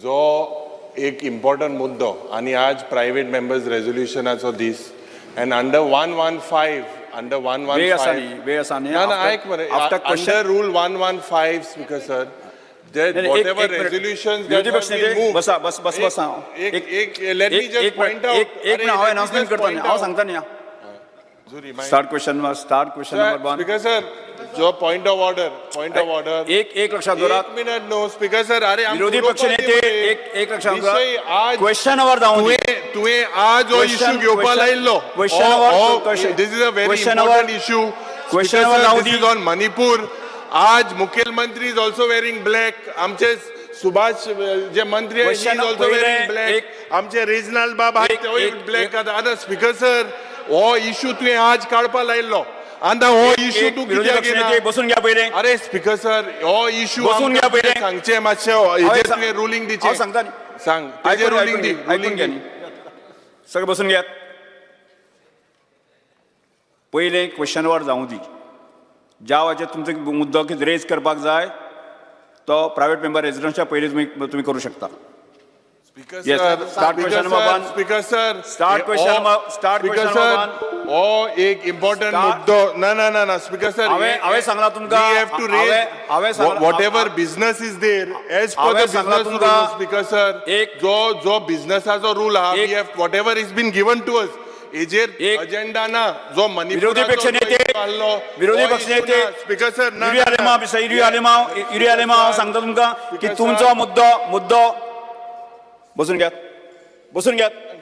जो एक इम्पॉर्टंट मुद्दो आणि आज प्रायव्हेट मेंबर्स रेझोल्युशनाचो दीस अँड अंडर 115 अंडर 115 ना ना ऐक मरे under rule 115 speaker sir whatever resolutions that have been moved बसा बस बस बसा एक let me just point out एक हांव अनाउन्समेंट करता न्ही हांव सांगता न्ही start question number 1 speaker sir जो पॉइंट ऑफ ऑर्डर एक लक्षात दवरा एक मिनिट नो स्पीकर सर अरे विरोधी पक्ष नेते एक लक्षात दवरा आज क्वेश्चन वर जाऊन तुवें आज हो इश्यू घेवपा लायल्लो this is a very important issue question वर जाऊन दिस इज ऑन मणिपूर आज मुख्यमंत्री इज ऑल्सो वेअरिंग ब्लॅक आमचे सुभाष जे मंत्री आहे इज ऑल्सो वेअरिंग ब्लॅक आमचे रिजनल बाब आहे ब्लॅक आता स्पीकर सर हो इश्यू तुवें आज काडपा लायल्लो आंदा हो इश्यू तू कित्याक घेना बसून घ्या पहिले अरे स्पीकर सर हो इश्यू बसून घ्या पहिले सांगचे मातशे हेजे तुवें रुलींग दिचे हांव सांगता सांग तेजे रुलींग दी ऐकून घ्या सगळे बसून घ्यात पहिले क्वेश्चन वर जाऊ दी ज्या वेळाचेर तुमचो मुद्दो कितें रेज करपाक जाय तो प्रायव्हेट मेंबर रेजिडन्सच्या पयलीं तुम्ही करू शकता speaker Yes, sir start question number 1. Speaker sir Start question number 1. हो एक इम्पॉर्टंट मुद्दो ना स्पीकर सर हांवें सांगला तुमकां we have to raise whatever business is there as per the business rule speaker sir जो बिझनेसाचो रूल हा we have whatever is been given to us एजेर अजेंडा ना जो विरोधी पक्ष नेते स्पीकर सर ना युरी आलेमा हांव सांगता तुमकां की तुमचो मुद्दो बसून घ्यात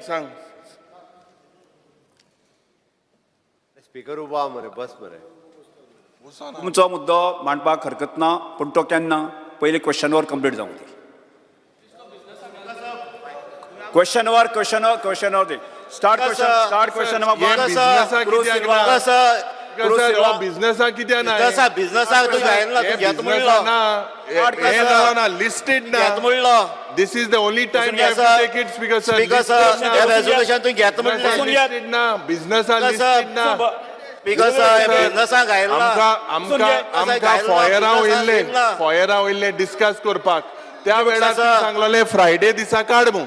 सांग स्पीकर उबा मरे बस मरे तुमचो मुद्दो मांडपाक हरकत ना पूण तो केन्ना पयलीं क्वेश्चनवर कंप्लीट जावं दी क्वेश्चनवर दी स्टार्ट क्वेश्चन नंबर 1 बिझनेसा कित्या ना बिझनेसा तू घायला तू घेत म्हणलो लिस्टेड ना घेत म्हणलो this is the only time you have to take it speaker sir resolution तू घेत म्हणलो लिस्टेड ना बिझनेसा लिस्टेड ना स्पीकर सर बिझनेसा घायला आमका फॉयरा वयल्ले डिस्कस करपाक त्या वेळार सांगलेले फ्रायडे दिसा काड मू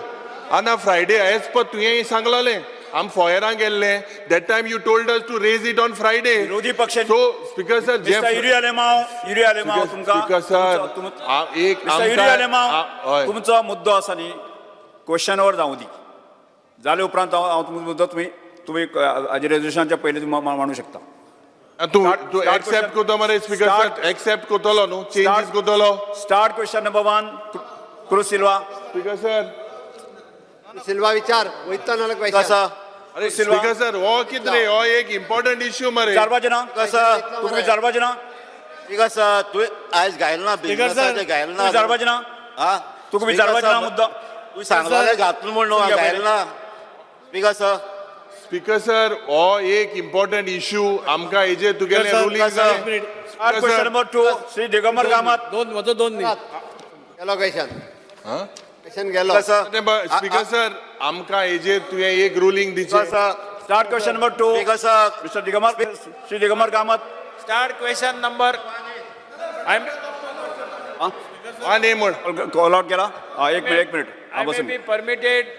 आना फ्रायडे एज पर तुवें सांगलेले आम फॉयरां गेल्ले that time you told us to raise it on Friday विरोधी पक्ष सो स्पीकर सर जे युरी आलेमाव तुमकां स्पीकर सर एक तुमचो मुद्दो आसा न्ही क्वेश्चनवर जावं दी जाले उपरांत हांव तुमचो मुद्दो तुम्ही हाजे रेजोल्युशनाच्या पयलीं तुम्ही मांडू शकता तू एक्सेप्ट करतो मरे स्पीकर सर एक्सेप्ट करतलो न्हू चेंजीस करतलो स्टार्ट क्वेश्चन नंबर 1 क्रूज सिल्वा स्पीकर सर सिल्वा विचार वयता नाल्यार क्वेश्चन अरे स्पीकर सर हो कितें रे हो एक इम्पॉर्टंट इश्यू मरे विचारपाचें ना तुमी विचारपाचें ना स्पीकर सर तू आज घायल ना बिझनेसाचे घायल ना विचारपाचें ना हा तुका विचारपाचें ना मुद्दो तू सांगलेले घातलो म्हणून घायल ना स्पीकर सर हो एक इम्पॉर्टंट इश्यू आमकां हेजे तुगेले रुलींग जाय क्वेश्चन नंबर 2 श्री दिगंबर कामत दोन गेलो क्वेश्चन गेलो स्पीकर सर आमकां हेजेर तुवें एक रुलींग दिचें start question number 2 mister Digambar Shri Digambar Kamat start question number one ए मोड कॉल आउट केला एक minute I may be permitted